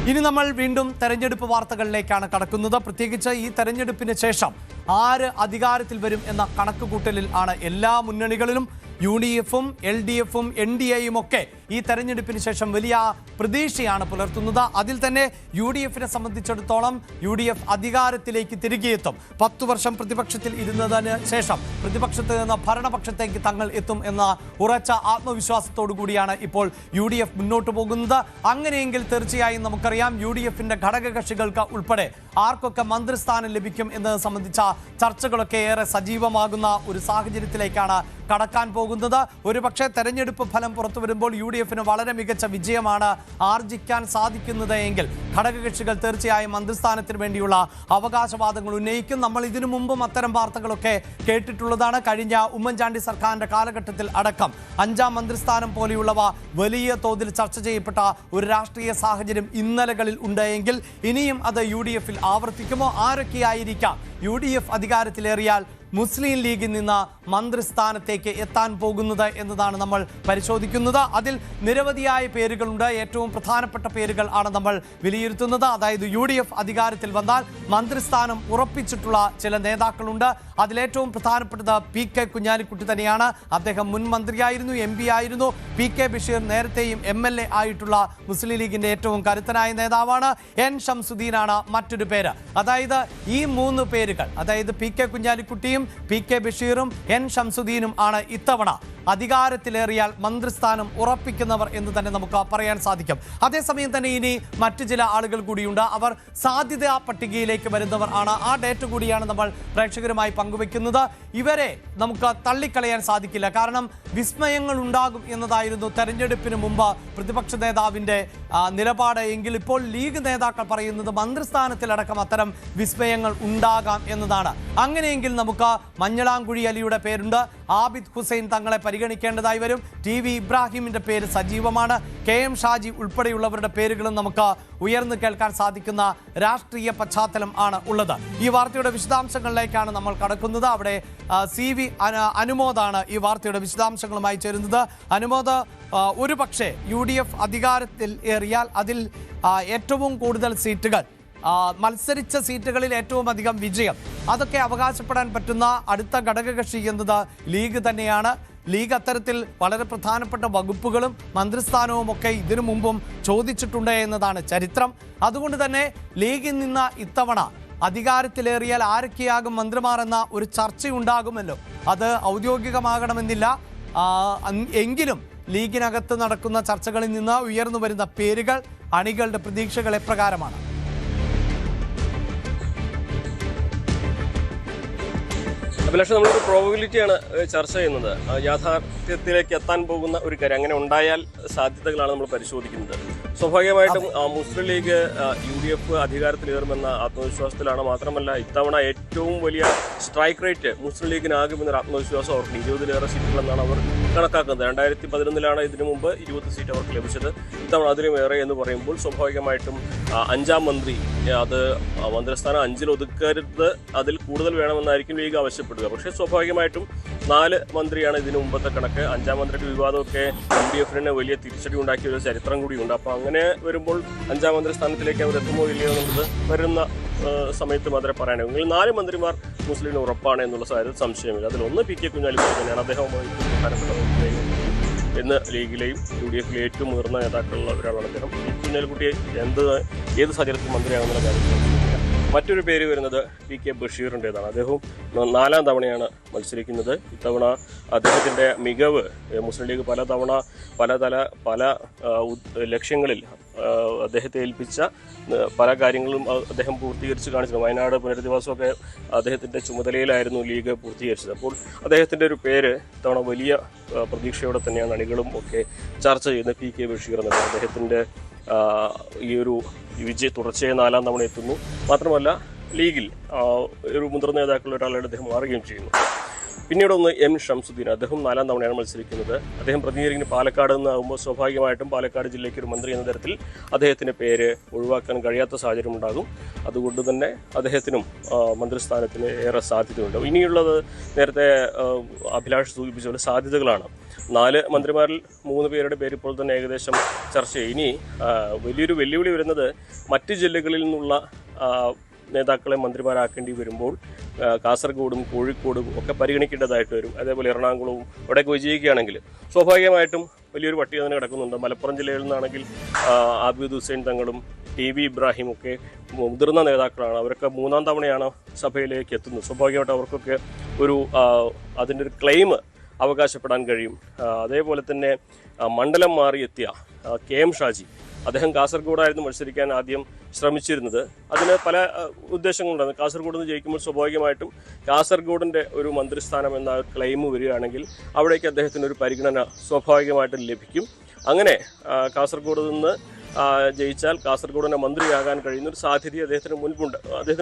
ഇനി നമ്മൾ വീണ്ടും തെരഞ്ഞെടുപ്പ് വാർത്തകളിലേക്കാണ് കടക്കുന്നത്. പ്രത്യേകിച്ച് ഈ തെരഞ്ഞെടുപ്പിന് ശേഷം ആര് അധികാരത്തിൽ വരും എന്ന കണക്കുകൂട്ടലിൽ ആണ് എല്ലാ മുന്നണികളിലും. UDF-ഉം LDF-ഉം NDA-യും ഒക്കെ ഈ തെരഞ്ഞെടുപ്പിന് ശേഷം വലിയ പ്രതീക്ഷയാണ് പുലർത്തുന്നത്. അതിൽ തന്നെ UDF-നെ സംബന്ധിച്ചിടത്തോളം UDF അധികാരത്തിലേക്ക് തിരികെ എത്തും. 10 വർഷം പ്രതിപക്ഷത്തിൽ ഇരുന്നതിന് ശേഷം പ്രതിപക്ഷത്ത് നിന്ന് ഭരണപക്ഷത്തേക്ക് തങ്ങൾ എത്തും എന്ന ഉറച്ച ആത്മവിശ്വാസത്തോടു കൂടിയാണ് ഇപ്പോൾ UDF മുന്നോട്ട് പോകുന്നത്. അങ്ങനെയെങ്കിൽ തീർച്ചയായും നമുക്കറിയാം UDF-ന്റെ ഘടകകക്ഷികൾക്ക് ഉൾപ്പെടെ ആർക്കൊക്കെ മന്ത്രിസ്ഥാനം ലഭിക്കും എന്നത് സംബന്ധിച്ച ചർച്ചകളൊക്കെ ഏറെ സജീവമാകുന്ന ഒരു സാഹചര്യത്തിലേക്കാണ് കടക്കാൻ പോകുന്നത്. ഒരുപക്ഷെ തെരഞ്ഞെടുപ്പ് ഫലം പുറത്തു വരുമ്പോൾ UDF-ന് വളരെ മികച്ച വിജയമാണ് ആർജിക്കാൻ സാധിക്കുന്നത് എങ്കിൽ ഘടകകക്ഷികൾ തീർച്ചയായും മന്ത്രിസ്ഥാനത്തിന് വേണ്ടിയുള്ള അവകാശവാദങ്ങൾ ഉന്നയിക്കും. നമ്മൾ ഇതിനു മുമ്പും അത്തരം വാർത്തകളൊക്കെ കേട്ടിട്ടുള്ളതാണ്. കഴിഞ്ഞ ഉമ്മൻചാണ്ടി സർക്കാരിന്റെ കാലഘട്ടത്തിൽ അടക്കം 5ാം മന്ത്രിസ്ഥാനം പോലെയുള്ളവ വലിയ തോതിൽ ചർച്ച ചെയ്യപ്പെട്ട ഒരു രാഷ്ട്രീയ സാഹചര്യം ഇന്നലകളിൽ ഉണ്ടായെങ്കിൽ ഇനിയും അത് UDF-ൽ ആവർത്തിക്കുമോ? ആരൊക്കെയായിരിക്കാം UDF അധികാരത്തിലേറിയാൽ മുസ്ലിം ലീഗിൽ നിന്ന് മന്ത്രിസ്ഥാനത്തേക്ക് എത്താൻ പോകുന്നത് എന്നതാണ് നമ്മൾ പരിശോധിക്കുന്നത്. അതിൽ നിരവധിയായ പേരുകളുണ്ട്. ഏറ്റവും പ്രധാനപ്പെട്ട പേരുകൾ ആണ് നമ്മൾ വിലയിരുത്തുന്നത്. അതായത് UDF അധികാരത്തിൽ വന്നാൽ മന്ത്രിസ്ഥാനം ഉറപ്പിച്ചിട്ടുള്ള ചില നേതാക്കളുണ്ട്. അതിലേറ്റവും പ്രധാനപ്പെട്ടത് PK കുഞ്ഞാലിക്കുട്ടി തന്നെയാണ്. അദ്ദേഹം മുൻ മന്ത്രിയായിരുന്നു, MP ആയിരുന്നു. PK ബഷീർ നേരത്തെയും MLA ആയിട്ടുള്ള മുസ്ലിം ലീഗിന്റെ ഏറ്റവും കരുത്തനായ നേതാവാണ്. N ഷംസുദ്ദീനാണ് മറ്റൊരു പേര്. അതായത് ഈ 3 പേരുകൾ, അതായത് PK കുഞ്ഞാലിക്കുട്ടിയും PK ബഷീറും N ഷംസുദ്ദീനും ആണ് ഇത്തവണ അധികാരത്തിലേറിയാൽ മന്ത്രിസ്ഥാനം ഉറപ്പിക്കുന്നവർ എന്ന് തന്നെ നമുക്ക് പറയാൻ സാധിക്കും. അതേസമയം തന്നെ ഇനി മറ്റു ചില ആളുകൾ കൂടിയുണ്ട്. അവർ സാധ്യതാ പട്ടികയിലേക്ക് വരുന്നവർ ആണ്. ആ ഡേറ്റ് കൂടിയാണ് നമ്മൾ പ്രേക്ഷകരുമായി പങ്കുവെക്കുന്നത്. ഇവരെ നമുക്ക് തള്ളിക്കളയാൻ സാധിക്കില്ല. കാരണം വിസ്മയങ്ങൾ ഉണ്ടാകും എന്നതായിരുന്നു തെരഞ്ഞെടുപ്പിന് മുമ്പ് പ്രതിപക്ഷ നേതാവിൻ്റെ നിലപാട്. എങ്കിൽ ഇപ്പോൾ ലീഗ് നേതാക്കൾ പറയുന്നത് മന്ത്രിസ്ഥാനത്തിലടക്കം അത്തരം വിസ്മയങ്ങൾ ഉണ്ടാകാം എന്നതാണ്. അങ്ങനെയെങ്കിൽ നമുക്ക് മഞ്ഞളാംകുഴി അലിയുടെ പേരുണ്ട്. ആബിദ് ഹുസൈൻ തങ്ങളെ പരിഗണിക്കേണ്ടതായി വരും. TV ഇബ്രാഹിമിന്റെ പേര് സജീവമാണ്. KM ഷാജി ഉൾപ്പെടെയുള്ളവരുടെ പേരുകളും നമുക്ക് ഉയർന്നു കേൾക്കാൻ സാധിക്കുന്ന രാഷ്ട്രീയ പശ്ചാത്തലം ആണ് ഉള്ളത്. ഈ വാർത്തയുടെ വിശദാംശങ്ങളിലേക്കാണ് നമ്മൾ കടക്കുന്നത്. അവിടെ CV അനുമോദാണ് ഈ വാർത്തയുടെ വിശദാംശങ്ങളുമായി ചേരുന്നത്. അനുമോദ്, ഒരു പക്ഷേ UDF അധികാരത്തിൽ ഏറിയാൽ അതിൽ ഏറ്റവും കൂടുതൽ സീറ്റുകൾ, മത്സരിച്ച സീറ്റുകളിൽ ഏറ്റവും അധികം വിജയം, അതൊക്കെ അവകാശപ്പെടാൻ പറ്റുന്ന അടുത്ത ഘടകകക്ഷി എന്നത് ലീഗ് തന്നെയാണ്. ലീഗ് അത്തരത്തിൽ വളരെ പ്രധാനപ്പെട്ട വകുപ്പുകളും മന്ത്രിസ്ഥാനവും ഒക്കെ ഇതിനു മുമ്പും ചോദിച്ചിട്ടുണ്ട് എന്നതാണ് ചരിത്രം. അതുകൊണ്ട് തന്നെ ലീഗിൽ നിന്ന് ഇത്തവണ അധികാരത്തിലേറിയാൽ ആരൊക്കെയാകും മന്ത്രിമാർ എന്ന ഒരു ചർച്ചയുണ്ടാകുമല്ലോ. അത് ഔദ്യോഗികമാകണമെന്നില്ല. എങ്കിലും ലീഗിനകത്ത് നടക്കുന്ന ചർച്ചകളിൽ നിന്ന് ഉയർന്നു വരുന്ന പേരുകൾ, അണികളുടെ പ്രതീക്ഷകൾ എപ്രകാരമാണ്? അഭിലാഷ്, നമ്മളൊരു പ്രോബബിലിറ്റിയാണ് ചർച്ച ചെയ്യുന്നത്. യാഥാർത്ഥ്യത്തിലേക്ക് എത്താൻ പോകുന്ന ഒരു കാര്യം, അങ്ങനെ ഉണ്ടായാൽ സാധ്യതകളാണ് നമ്മൾ പരിശോധിക്കുന്നത്. സ്വാഭാവികമായിട്ടും മുസ്ലിം ലീഗ് UDF അധികാരത്തിലേറുമെന്ന ആത്മവിശ്വാസത്തിലാണ്. മാത്രമല്ല ഇത്തവണ ഏറ്റവും വലിയ സ്ട്രൈക്ക് റേറ്റ് മുസ്ലിം ലീഗിനാകുമെന്നൊരു ആത്മവിശ്വാസം അവർക്ക്. 20-ലേറെ സീറ്റുകളെന്നാണ് അവർ കണക്കാക്കുന്നത്. 2011 ഇതിനു മുമ്പ് 20 സീറ്റ് അവർക്ക് ലഭിച്ചത്. ഇത്തവണ അതിലും ഏറെ എന്ന് പറയുമ്പോൾ സ്വാഭാവികമായിട്ടും 5ാം മന്ത്രി, അത് മന്ത്രിസ്ഥാനം 5-ൽ ഒതുക്കരുത്, അതിൽ കൂടുതൽ വേണമെന്നായിരിക്കും ലീഗ് ആവശ്യപ്പെടുക. പക്ഷേ സ്വാഭാവികമായിട്ടും 4 മന്ത്രിയാണ് ഇതിനു മുമ്പത്തെ കണക്ക്. 5ാം മന്ത്രിയുടെ വിവാദമൊക്കെ UDF-ന് വലിയ തിരിച്ചടി ഉണ്ടാക്കിയ ഒരു ചരിത്രം കൂടിയുണ്ട്. അപ്പോൾ അങ്ങനെ വരുമ്പോൾ 5ാം മന്ത്രി സ്ഥാനത്തിലേക്ക് അവർ എത്തുമോ ഇല്ലയോ എന്നുള്ളത് വരുന്ന സമയത്ത് മാത്രമേ പറയാനാകൂ. എങ്കിൽ 4 മന്ത്രിമാർ മുസ്ലിമിന് ഉറപ്പാണ് എന്നുള്ള സാഹചര്യത്തിൽ സംശയമില്ല. അതിലൊന്ന് PK കുഞ്ഞാലിക്കുട്ടി തന്നെയാണ്. അദ്ദേഹവുമായി പ്രധാനപ്പെട്ട ഇന്ന് ലീഗിലെയും UDF-ലെ ഏറ്റവും മുതിർന്ന നേതാക്കളുള്ള ഒരാളാണ് അദ്ദേഹം. കുഞ്ഞാലിക്കുട്ടിയെ ഏത് സാഹചര്യത്തിൽ മന്ത്രിയാകുന്ന കാര്യത്തിൽ മറ്റൊരു പേര് വരുന്നത് PK ബഷീറിൻ്റെതാണ്. അദ്ദേഹവും 4ാം തവണയാണ് മത്സരിക്കുന്നത്. ഇത്തവണ അദ്ദേഹത്തിൻ്റെ മികവ് മുസ്ലിം ലീഗ് പല ലക്ഷ്യങ്ങളിൽ അദ്ദേഹത്തെ ഏൽപ്പിച്ച പല കാര്യങ്ങളും അദ്ദേഹം പൂർത്തീകരിച്ച് കാണിച്ചിട്ടുണ്ട്. വയനാട് പുനരധിവാസമൊക്കെ അദ്ദേഹത്തിൻ്റെ ചുമതലയിലായിരുന്നു ലീഗ് പൂർത്തീകരിച്ചത്. അപ്പോൾ അദ്ദേഹത്തിൻ്റെ ഒരു പേര് ഇത്തവണ വലിയ പ്രതീക്ഷയോടെ തന്നെയാണ് അണികളും ഒക്കെ ചർച്ച ചെയ്യുന്നത്. PK ബഷീർ എന്നത് അദ്ദേഹത്തിൻ്റെ ഈ ഒരു തുടർച്ചയായി 4ാം തവണ എത്തുന്നു. മാത്രമല്ല ലീഗിൽ ഒരു മുതിർന്ന നേതാക്കളുടെ ഒരാളായിട്ട് അദ്ദേഹം മാറുകയും ചെയ്യുന്നു. പിന്നീട് ഒന്ന് എം ഷംസുദ്ദീൻ, അദ്ദേഹം 4ാം തവണയാണ് മത്സരിക്കുന്നത്. അദ്ദേഹം പ്രതിനിധീകരിക്കുന്ന പാലക്കാട് നിന്നാകുമ്പോൾ സ്വാഭാവികമായിട്ടും പാലക്കാട് ജില്ലയ്ക്ക് ഒരു മന്ത്രി എന്ന തരത്തിൽ അദ്ദേഹത്തിൻ്റെ പേര് ഒഴിവാക്കാൻ കഴിയാത്ത സാഹചര്യം ഉണ്ടാകും. അതുകൊണ്ട് തന്നെ അദ്ദേഹത്തിനും മന്ത്രിസ്ഥാനത്തിന് ഏറെ സാധ്യതയുണ്ട്. ഇനിയുള്ളത് നേരത്തെ അഭിലാഷ് സൂചിപ്പിച്ച പോലെ സാധ്യതകളാണ്. 4 മന്ത്രിമാരിൽ 3 പേരുടെ പേര് ഇപ്പോൾ തന്നെ ഏകദേശം ചർച്ച ചെയ്യും. ഇനി വലിയൊരു വെല്ലുവിളി വരുന്നത് മറ്റ് ജില്ലകളിൽ നിന്നുള്ള നേതാക്കളെ മന്ത്രിമാരാക്കേണ്ടി വരുമ്പോൾ കാസർഗോഡും കോഴിക്കോടും ഒക്കെ പരിഗണിക്കേണ്ടതായിട്ട് വരും. അതേപോലെ എറണാകുളവും ഇവിടെയൊക്കെ വിജയിക്കുകയാണെങ്കിൽ സ്വാഭാവികമായിട്ടും വലിയൊരു പട്ടിക തന്നെ കിടക്കുന്നുണ്ട്. മലപ്പുറം ജില്ലയിൽ നിന്നാണെങ്കിൽ ആബിദ് ഹുസൈൻ തങ്ങളും TB ഇബ്രാഹിം ഒക്കെ മുതിർന്ന നേതാക്കളാണ്. അവരൊക്കെ 3ാം തവണയാണ് സഭയിലേക്ക് എത്തുന്നത്. സ്വാഭാവികമായിട്ടും അവർക്കൊക്കെ ഒരു അതിൻ്റെ ഒരു ക്ലെയിം അവകാശപ്പെടാൻ കഴിയും. അതേപോലെ തന്നെ മണ്ഡലം മാറിയെത്തിയ KM ഷാജി, അദ്ദേഹം കാസർഗോഡായിരുന്നു മത്സരിക്കാൻ ആദ്യം ശ്രമിച്ചിരുന്നത്. അതിന് പല ഉദ്ദേശങ്ങളുണ്ടായിരുന്നു. കാസർഗോഡ് നിന്ന് ജയിക്കുമ്പോൾ സ്വാഭാവികമായിട്ടും കാസർഗോഡിൻ്റെ ഒരു മന്ത്രിസ്ഥാനം എന്ന ക്ലെയിം വരികയാണെങ്കിൽ അവിടേക്ക് അദ്ദേഹത്തിന് ഒരു പരിഗണന സ്വാഭാവികമായിട്ടും ലഭിക്കും. അങ്ങനെ കാസർഗോഡ് നിന്ന് ജയിച്ചാൽ കാസർഗോഡിനെ മന്ത്രിയാകാൻ കഴിയുന്ന ഒരു സാധ്യത അദ്ദേഹത്തിന്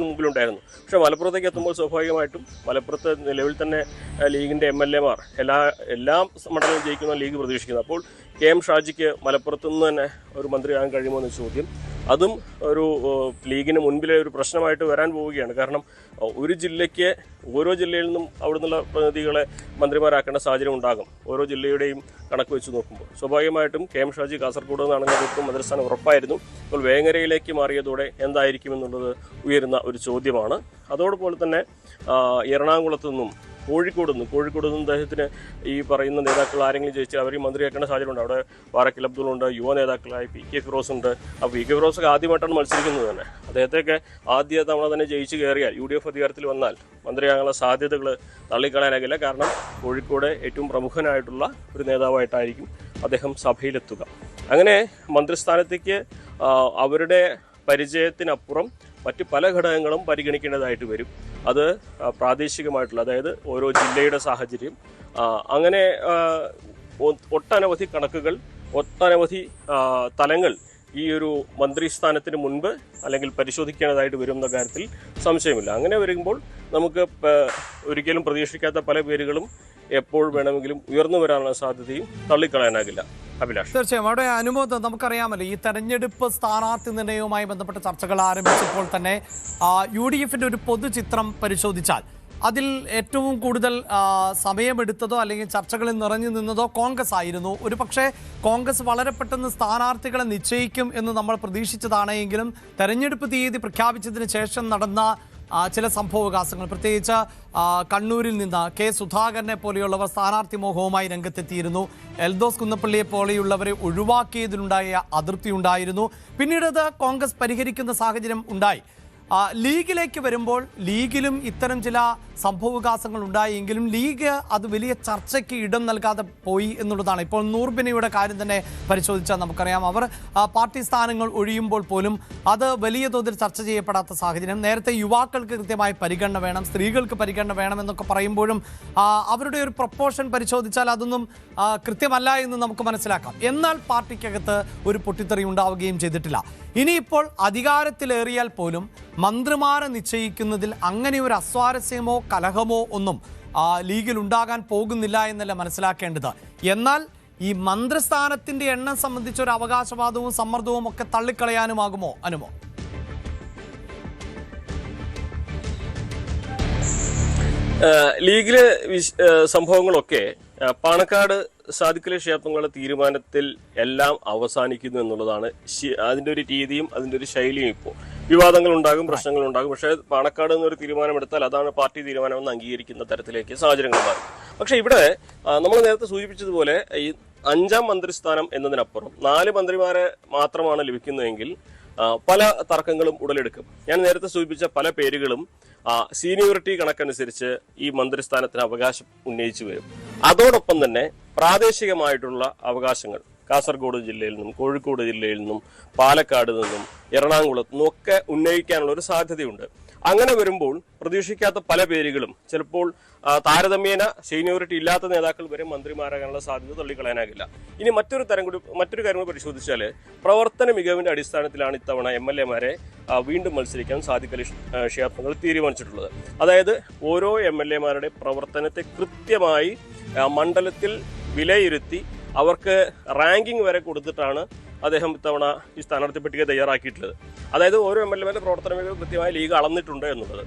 മുമ്പിലുണ്ടായിരുന്നു. പക്ഷേ മലപ്പുറത്തേക്ക് എത്തുമ്പോൾ സ്വാഭാവികമായിട്ടും മലപ്പുറത്ത് നിലവിൽ തന്നെ ലീഗിൻ്റെ MLA-മാർ എല്ലാ മണ്ഡലവും ജയിക്കുന്ന ലീഗ് പ്രതീക്ഷിക്കുന്നു. അപ്പോൾ KM ഷാജിക്ക് മലപ്പുറത്തു നിന്ന് തന്നെ ഒരു മന്ത്രിയാകാൻ കഴിയുമോ എന്ന ചോദ്യം, അതും ഒരു ലീഗിന് മുൻപിലെ ഒരു പ്രശ്നമായിട്ട് വരാൻ പോവുകയാണ്. കാരണം ഒരു ജില്ലയ്ക്ക് ഓരോ ജില്ലയിൽ നിന്നും അവിടെ നിന്നുള്ള പ്രതിനിധികളെ മന്ത്രിമാരാക്കേണ്ട സാഹചര്യം ഉണ്ടാകും. ഓരോ ജില്ലയുടെയും കണക്ക് വെച്ച് നോക്കുമ്പോൾ സ്വാഭാവികമായിട്ടും KM ഷാജി കാസർഗോഡ് നിന്നാണെങ്കിൽ അവർക്ക് മന്ത്രിസ്ഥാനം ഉറപ്പായിരുന്നു. അപ്പോൾ വേങ്ങരയിലേക്ക് മാറിയതോടെ എന്തായിരിക്കുമെന്നുള്ളത് ഉയരുന്ന ഒരു ചോദ്യമാണ്. അതോടൊപ്പം തന്നെ എറണാകുളത്തു നിന്നും കോഴിക്കോട് നിന്നും അദ്ദേഹത്തിന് ഈ പറയുന്ന നേതാക്കൾ ആരെങ്കിലും ജയിച്ചാൽ അവർ മന്ത്രിയാക്കേണ്ട സാഹചര്യമുണ്ട്. അവിടെ വാറക്കിൽ അബ്ദുളുണ്ട്, യുവ നേതാക്കളായി PK ഫിറോസ് ഉണ്ട്. അപ്പോൾ PK ഫിറോസൊക്കെ ആദ്യമായിട്ടാണ് മത്സരിക്കുന്നത് തന്നെ. അദ്ദേഹത്തെയൊക്കെ ആദ്യ തവണ തന്നെ ജയിച്ച് കയറിയാൽ UDF അധികാരത്തിൽ വന്നാൽ മന്ത്രിയാകാനുള്ള സാധ്യതകൾ തള്ളിക്കളയാനാകില്ല. കാരണം കോഴിക്കോട് ഏറ്റവും പ്രമുഖനായിട്ടുള്ള ഒരു നേതാവായിട്ടായിരിക്കും അദ്ദേഹം സഭയിലെത്തുക. അങ്ങനെ മന്ത്രിസ്ഥാനത്തേക്ക് അവരുടെ പരിചയത്തിനപ്പുറം മറ്റ് പല ഘടകങ്ങളും പരിഗണിക്കേണ്ടതായിട്ട് വരും. അത് പ്രാദേശികമായിട്ടുള്ള, അതായത് ഓരോ ജില്ലയുടെ സാഹചര്യം, അങ്ങനെ ഒട്ടനവധി കണക്കുകൾ, ഒട്ടനവധി തലങ്ങൾ ഈ ഒരു മന്ത്രിസ്ഥാനത്തിന് മുൻപ് അല്ലെങ്കിൽ പരിശോധിക്കേണ്ടതായിട്ട് വരും എന്ന കാര്യത്തിൽ സംശയമില്ല. അങ്ങനെ വരുമ്പോൾ നമുക്ക് ഒരിക്കലും പ്രതീക്ഷിക്കാത്ത പല പേരുകളും എപ്പോൾ വേണമെങ്കിലും ഉയർന്നു വരാനുള്ള സാധ്യതയും തള്ളിക്കളയാനാകില്ല. അഭിലാഷ്, തീർച്ചയായും അവിടെ അനുമോദം, നമുക്കറിയാമല്ലോ ഈ തെരഞ്ഞെടുപ്പ് സ്ഥാനാർത്ഥി നിർണയവുമായി ബന്ധപ്പെട്ട ചർച്ചകൾ ആരംഭിച്ചപ്പോൾ തന്നെ UDF-ന്റെ ഒരു പൊതുചിത്രം പരിശോധിച്ചാൽ അതിൽ ഏറ്റവും കൂടുതൽ സമയമെടുത്തതോ അല്ലെങ്കിൽ ചർച്ചകളിൽ നിറഞ്ഞു നിന്നതോ കോൺഗ്രസ് ആയിരുന്നു. ഒരു പക്ഷേ കോൺഗ്രസ് വളരെ പെട്ടെന്ന് സ്ഥാനാർത്ഥികളെ നിശ്ചയിക്കും എന്ന് നമ്മൾ പ്രതീക്ഷിച്ചതാണെങ്കിലും തെരഞ്ഞെടുപ്പ് തീയതി പ്രഖ്യാപിച്ചതിന് ശേഷം നടന്ന ചില സംഭവവികാസങ്ങൾ, പ്രത്യേകിച്ച് കണ്ണൂരിൽ നിന്ന് K. സുധാകരനെ പോലെയുള്ളവർ സ്ഥാനാർത്ഥി മോഹവുമായി രംഗത്തെത്തിയിരുന്നു. എൽദോസ് കുന്നപ്പള്ളിയെ പോലെയുള്ളവരെ ഒഴിവാക്കിയതിലുണ്ടായ അതൃപ്തി ഉണ്ടായിരുന്നു. പിന്നീട് അത് കോൺഗ്രസ് പരിഹരിക്കുന്ന സാഹചര്യം ഉണ്ടായി. ലീഗിലേക്ക് വരുമ്പോൾ ലീഗിലും ഇത്തരം ചില സംഭവവികാസങ്ങൾ ഉണ്ടായെങ്കിലും ലീഗ് അത് വലിയ ചർച്ചയ്ക്ക് ഇടം നൽകാതെ പോയി എന്നുള്ളതാണ്. ഇപ്പോൾ നൂർബിനയുടെ കാര്യം തന്നെ പരിശോധിച്ചാൽ നമുക്കറിയാം, അവർ പാർട്ടി സ്ഥാനങ്ങൾ ഒഴിയുമ്പോൾ പോലും അത് വലിയ തോതിൽ ചർച്ച ചെയ്യപ്പെടാത്ത സാഹചര്യം. നേരത്തെ യുവാക്കൾക്ക് കൃത്യമായി പരിഗണന വേണം, സ്ത്രീകൾക്ക് പരിഗണന വേണം എന്നൊക്കെ പറയുമ്പോഴും അവരുടെ ഒരു പ്രൊപ്പോർഷൻ പരിശോധിച്ചാൽ അതൊന്നും കൃത്യമല്ല എന്ന് നമുക്ക് മനസ്സിലാക്കാം. എന്നാൽ പാർട്ടിക്കകത്ത് ഒരു പൊട്ടിത്തെറി ഉണ്ടാവുകയും ചെയ്തിട്ടില്ല. ഇനിയിപ്പോൾ അധികാരത്തിലേറിയാൽ പോലും മന്ത്രിമാരെ നിശ്ചയിക്കുന്നതിൽ അങ്ങനെ ഒരു അസ്വാരസ്യമോ കലഹമോ ഒന്നും ലീഗിൽ ഉണ്ടാകാൻ പോകുന്നില്ല എന്നല്ല മനസ്സിലാക്കേണ്ടത്. എന്നാൽ ഈ മന്ത്രിസ്ഥാനത്തിന്റെ എണ്ണം സംബന്ധിച്ച ഒരു അവകാശവാദവും സമ്മർദ്ദവും ഒക്കെ തള്ളിക്കളയാനുമാകുമോ അനുമോ? ലീഗിലെ സംഭവങ്ങളൊക്കെ പാണക്കാട് സാദിഖലി ക്ഷേത്രങ്ങളുടെ തീരുമാനത്തിൽ എല്ലാം അവസാനിക്കുന്നു എന്നുള്ളതാണ് അതിൻ്റെ ഒരു രീതിയും അതിൻ്റെ ഒരു ശൈലിയും. ഇപ്പോൾ വിവാദങ്ങൾ ഉണ്ടാകും, പ്രശ്നങ്ങൾ ഉണ്ടാകും. പക്ഷേ പാണക്കാട് എന്നൊരു തീരുമാനമെടുത്താൽ അതാണ് പാർട്ടി തീരുമാനമെന്ന് അംഗീകരിക്കുന്ന തരത്തിലേക്ക് സാഹചര്യങ്ങൾ മാറും. പക്ഷേ ഇവിടെ നമ്മൾ നേരത്തെ സൂചിപ്പിച്ചതുപോലെ ഈ 5ാം മന്ത്രിസ്ഥാനം എന്നതിനപ്പുറം 4 മന്ത്രിമാരെ മാത്രമാണ് ലഭിക്കുന്നതെങ്കിൽ പല തർക്കങ്ങളും ഉടലെടുക്കും. ഞാൻ നേരത്തെ സൂചിപ്പിച്ച പല പേരുകളും സീനിയോറിറ്റി കണക്കനുസരിച്ച് ഈ മന്ത്രിസ്ഥാനത്തിന് അവകാശം ഉന്നയിച്ചു വരും. അതോടൊപ്പം തന്നെ പ്രാദേശികമായിട്ടുള്ള അവകാശങ്ങൾ കാസർഗോഡ് ജില്ലയിൽ നിന്നും കോഴിക്കോട് ജില്ലയിൽ നിന്നും പാലക്കാട് നിന്നും എറണാകുളത്തു നിന്നും ഒക്കെ ഉന്നയിക്കാനുള്ള ഒരു സാധ്യതയുണ്ട്. അങ്ങനെ വരുമ്പോൾ പ്രതീക്ഷിക്കാത്ത പല പേരുകളും ചിലപ്പോൾ താരതമ്യേന സീനിയോറിറ്റി ഇല്ലാത്ത നേതാക്കൾ വരെ മന്ത്രിമാരാകാനുള്ള സാധ്യത തള്ളിക്കളയാനാകില്ല. ഇനി മറ്റൊരു കാര്യം കൂടി പരിശോധിച്ചാൽ പ്രവർത്തന മികവിന്റെ അടിസ്ഥാനത്തിലാണ് ഇത്തവണ MLA-മാരെ വീണ്ടും മത്സരിക്കാൻ സാദിഖ് അലി ശിഹാബ് തങ്ങൾ തീരുമാനിച്ചിട്ടുള്ളത്. അതായത് ഓരോ MLA-മാരുടെ പ്രവർത്തനത്തെ കൃത്യമായി മണ്ഡലത്തിൽ വിലയിരുത്തി അവർക്ക് റാങ്കിങ് വരെ കൊടുത്തിട്ടാണ് അദ്ദേഹം ഇത്തവണ ഈ സ്ഥാനാർത്ഥി പട്ടിക തയ്യാറാക്കിയിട്ടുള്ളത്. അതായത് ഓരോ MLA-മാരുടെ പ്രവർത്തന മികവ് കൃത്യമായി ലീഗ് അളന്നിട്ടുണ്ട് എന്നുള്ളത്.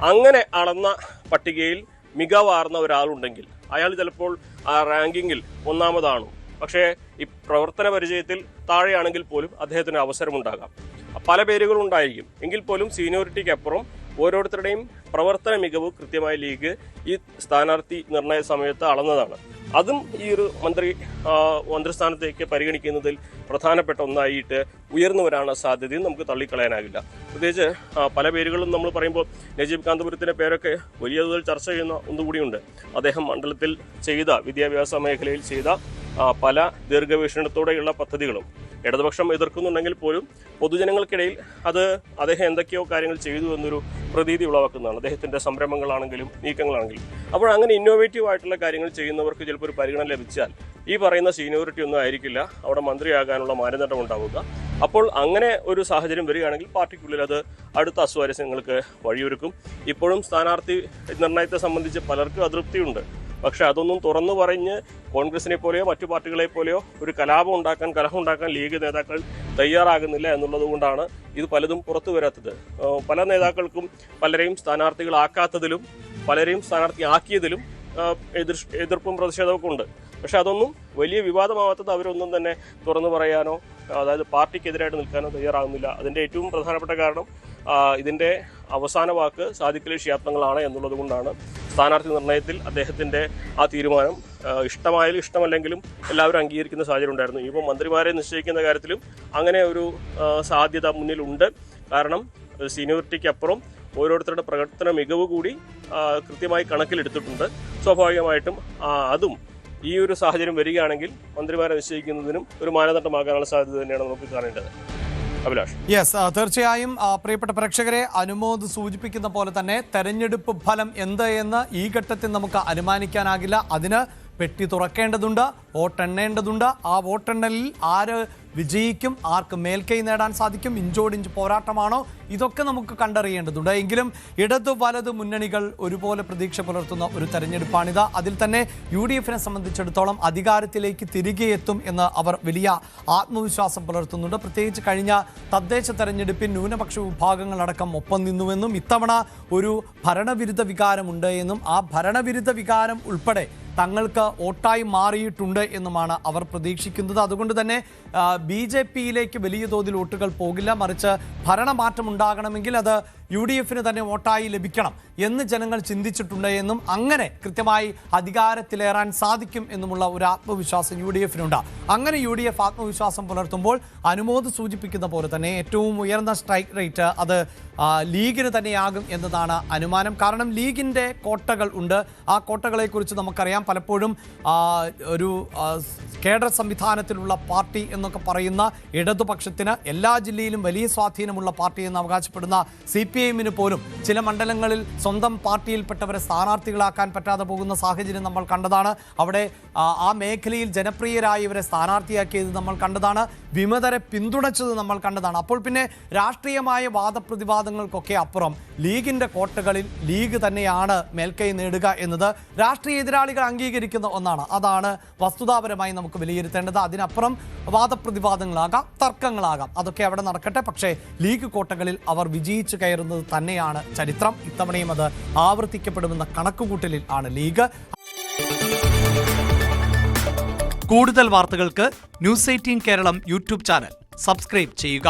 അങ്ങനെ അളന്ന പട്ടികയിൽ മികവാർന്ന ഒരാളുണ്ടെങ്കിൽ അയാൾ ചിലപ്പോൾ ആ റാങ്കിങ്ങിൽ ഒന്നാമതാണോ, പക്ഷേ ഈ പ്രവർത്തന പരിചയത്തിൽ താഴെയാണെങ്കിൽ പോലും അദ്ദേഹത്തിന് അവസരമുണ്ടാകാം. പല പേരുകളുണ്ടായിരിക്കും. എങ്കിൽ പോലും സീനിയോറിറ്റിക്ക് അപ്പുറം ഓരോരുത്തരുടെയും പ്രവർത്തന മികവ് കൃത്യമായി ലീഗ് ഈ സ്ഥാനാർത്ഥി നിർണയ സമയത്ത് അളന്നതാണ്. അതും ഈ ഒരു മന്ത്രിസ്ഥാനത്തേക്ക് പരിഗണിക്കുന്നതിൽ പ്രധാനപ്പെട്ട ഒന്നായിട്ട് ഉയർന്നു വരാനുള്ള സാധ്യതയും നമുക്ക് തള്ളിക്കളയാനാകില്ല. പ്രത്യേകിച്ച് പല പേരുകളും നമ്മൾ പറയുമ്പോൾ നജീബ് കാന്തപുരത്തിൻ്റെ പേരൊക്കെ വലിയ തോതിൽ ചർച്ച ചെയ്യുന്ന ഒന്നുകൂടിയുണ്ട്. അദ്ദേഹം മണ്ഡലത്തിൽ ചെയ്ത വിദ്യാഭ്യാസ മേഖലയിൽ ചെയ്ത പല ദീർഘവീക്ഷണത്തോടെയുള്ള പദ്ധതികളും ഇടതുപക്ഷം എതിർക്കുന്നുണ്ടെങ്കിൽ പോലും പൊതുജനങ്ങൾക്കിടയിൽ അദ്ദേഹം എന്തൊക്കെയോ കാര്യങ്ങൾ ചെയ്തു എന്നൊരു പ്രതീതി ഉളവാക്കുന്നതാണ്. അദ്ദേഹത്തിൻ്റെ സംരംഭങ്ങളാണെങ്കിലും നീക്കങ്ങളാണെങ്കിലും. അപ്പോൾ അങ്ങനെ ഇന്നോവേറ്റീവ് ആയിട്ടുള്ള കാര്യങ്ങൾ ചെയ്യുന്നവർക്ക് ചിലപ്പോൾ ഒരു പരിഗണന ലഭിച്ചാൽ ഈ പറയുന്ന സീനിയോറിറ്റി ഒന്നും ആയിരിക്കില്ല അവിടെ മന്ത്രിയാകാനുള്ള മാനദണ്ഡം ഉണ്ടാവുക. അപ്പോൾ അങ്ങനെ ഒരു സാഹചര്യം വരികയാണെങ്കിൽ പാർട്ടിക്കുള്ളിൽ അത് അടുത്ത അസ്വാരസ്യങ്ങൾക്ക് വഴിയൊരുക്കും. ഇപ്പോഴും സ്ഥാനാർത്ഥി നിർണയത്തെ സംബന്ധിച്ച് പലർക്കും അതൃപ്തിയുണ്ട്. പക്ഷെ അതൊന്നും തുറന്നു പറഞ്ഞ് കോൺഗ്രസിനെ പോലെയോ മറ്റു പാർട്ടികളെ പോലെയോ ഒരു കലഹം ഉണ്ടാക്കാൻ ലീഗ് നേതാക്കൾ തയ്യാറാകുന്നില്ല എന്നുള്ളത് കൊണ്ടാണ് ഇത് പലതും പുറത്തു വരാത്തത്. പല നേതാക്കൾക്കും പലരെയും സ്ഥാനാർത്ഥികളാക്കാത്തതിലും പലരെയും സ്ഥാനാർത്ഥിയാക്കിയതിലും എതിർപ്പും പ്രതിഷേധമൊക്കെ ഉണ്ട്. പക്ഷെ അതൊന്നും വലിയ വിവാദമാവാത്തത് അവരൊന്നും തന്നെ തുറന്നു പറയാനോ അതായത് പാർട്ടിക്കെതിരായിട്ട് നിൽക്കാനോ തയ്യാറാകുന്നില്ല. അതിൻ്റെ ഏറ്റവും പ്രധാനപ്പെട്ട കാരണം ഇതിൻ്റെ അവസാന വാക്ക് സാദിഖ് അലി ശിഹാബ് തങ്ങളാണ് എന്നുള്ളത് കൊണ്ടാണ് സ്ഥാനാർത്ഥി നിർണയത്തിൽ അദ്ദേഹത്തിൻ്റെ ആ തീരുമാനം ഇഷ്ടമായാലും ഇഷ്ടമല്ലെങ്കിലും എല്ലാവരും അംഗീകരിക്കുന്ന സാഹചര്യം ഉണ്ടായിരുന്നു. ഇപ്പോൾ മന്ത്രിമാരെ നിശ്ചയിക്കുന്ന കാര്യത്തിലും അങ്ങനെ ഒരു സാധ്യത മുന്നിലുണ്ട്. കാരണം സീനിയോറിറ്റിക്ക് അപ്പുറം ഓരോരുത്തരുടെ പ്രവർത്തന മികവ് കൂടി കൃത്യമായി കണക്കിലെടുത്തിട്ടുണ്ട്. സ്വാഭാവികമായിട്ടും അതും ഈ ഒരു സാഹചര്യം വരികയാണെങ്കിൽ മന്ത്രിമാരെ നിശ്ചയിക്കുന്നതിനും ഒരു മാനദണ്ഡമാകാനുള്ള സാധ്യത തന്നെയാണ് നമുക്ക് കാണേണ്ടത്. അഭിലാഷ്. യെസ്, തീർച്ചയായും പ്രിയപ്പെട്ട പ്രേക്ഷകരെ, അനുമോദ് സൂചിപ്പിക്കുന്ന പോലെ തന്നെ തെരഞ്ഞെടുപ്പ് ഫലം എന്ത് എന്ന് ഈ ഘട്ടത്തിൽ നമുക്ക് അനുമാനിക്കാനാകില്ല. അതിന് പെട്ടി തുറക്കേണ്ടതുണ്ട്, വോട്ടെണ്ണേണ്ടതുണ്ട്. ആ വോട്ടെണ്ണലിൽ ആര് വിജയിക്കും, ആർക്ക് മേൽക്കൈ നേടാൻ സാധിക്കും, ഇഞ്ചോടിഞ്ച് പോരാട്ടമാണോ, ഇതൊക്കെ നമുക്ക് കണ്ടറിയേണ്ടതുണ്ട്. എങ്കിലും ഇടതു വലതു മുന്നണികൾ ഒരുപോലെ പ്രതീക്ഷ പുലർത്തുന്ന ഒരു തെരഞ്ഞെടുപ്പാണിത്. അതിൽ തന്നെ UDF-നെ സംബന്ധിച്ചിടത്തോളം അധികാരത്തിലേക്ക് തിരികെ എത്തും എന്ന് അവർ വലിയ ആത്മവിശ്വാസം പുലർത്തുന്നുണ്ട്. പ്രത്യേകിച്ച് കഴിഞ്ഞ തദ്ദേശ തെരഞ്ഞെടുപ്പിൽ ന്യൂനപക്ഷ വിഭാഗങ്ങളടക്കം ഒപ്പം നിന്നുവെന്നും ഇത്തവണ ഒരു ഭരണവിരുദ്ധ വികാരമുണ്ട് എന്നും ആ ഭരണവിരുദ്ധ വികാരം ഉൾപ്പെടെ തങ്ങൾക്ക് വോട്ടായി മാറിയിട്ടുണ്ട് എന്നുമാണ് അവർ പ്രതീക്ഷിക്കുന്നത്. അതുകൊണ്ട് തന്നെ BJP-യിലേക്ക് വലിയ തോതിൽ വോട്ടുകൾ പോകില്ല. മറിച്ച് ഭരണമാറ്റം ഉണ്ടാകണമെങ്കിൽ അത് UDF-ന് തന്നെ വോട്ടായി ലഭിക്കണം എന്ന് ജനങ്ങൾ ചിന്തിച്ചിട്ടുണ്ട് എന്നും അങ്ങനെ കൃത്യമായി അധികാരത്തിലേറാൻ സാധിക്കും എന്നുമുള്ള ഒരു ആത്മവിശ്വാസം UDF-നുണ്ട്. അങ്ങനെ UDF ആത്മവിശ്വാസം പുലർത്തുമ്പോൾ അനുമോദ് സൂചിപ്പിക്കുന്ന പോലെ തന്നെ ഏറ്റവും ഉയർന്ന സ്ട്രൈക്ക് റേറ്റ് അത് ലീഗിന് തന്നെയാകും എന്നതാണ് അനുമാനം. കാരണം ലീഗിൻ്റെ കോട്ടകൾ ഉണ്ട്. ആ കോട്ടകളെക്കുറിച്ച് നമുക്കറിയാം. പലപ്പോഴും ഒരു കേഡർ സംവിധാനത്തിലുള്ള പാർട്ടി എന്നൊക്കെ പറയുന്ന ഇടതുപക്ഷത്തിന് എല്ലാ ജില്ലയിലും വലിയ സ്വാധീനമുള്ള പാർട്ടി എന്ന് അവകാശപ്പെടുന്ന CPI-ന് പോലും ചില മണ്ഡലങ്ങളിൽ സ്വന്തം പാർട്ടിയിൽപ്പെട്ടവരെ സ്ഥാനാർത്ഥികളാക്കാൻ പറ്റാതെ പോകുന്ന സാഹചര്യം നമ്മൾ കണ്ടതാണ്. അവിടെ ആ മേഖലയിൽ ജനപ്രിയരായവരെ സ്ഥാനാർത്ഥിയാക്കിയത് നമ്മൾ കണ്ടതാണ്. വിമതരെ പിന്തുണച്ചത് നമ്മൾ കണ്ടതാണ്. അപ്പോൾ പിന്നെ രാഷ്ട്രീയമായ വാദപ്രതിവാദങ്ങൾക്കൊക്കെ അപ്പുറം ലീഗിൻ്റെ കോട്ടകളിൽ ലീഗ് തന്നെയാണ് മേൽക്കൈ നേടുക എന്നത് രാഷ്ട്രീയ എതിരാളികൾ അംഗീകരിക്കുന്ന ഒന്നാണ്. അതാണ് വസ്തുതാപരമായി നമുക്ക് വിലയിരുത്തേണ്ടത്. അതിനപ്പുറം വാദപ്രതിവാദങ്ങളാകാം, തർക്കങ്ങളാകാം, അതൊക്കെ അവിടെ നടക്കട്ടെ. പക്ഷേ ലീഗ് കോട്ടകളിൽ അവർ വിജയിച്ചു കയറുന്നത് തന്നെയാണ് ചരിത്രം. ഇത്തവണയും അത് ആവർത്തിക്കപ്പെടുമെന്ന കണക്കുകൂട്ടലിൽ ആണ് ലീഗ്. കൂടുതൽ വാർത്തകൾക്ക് News 18 Keralam YouTube channel subscribe ചെയ്യുക.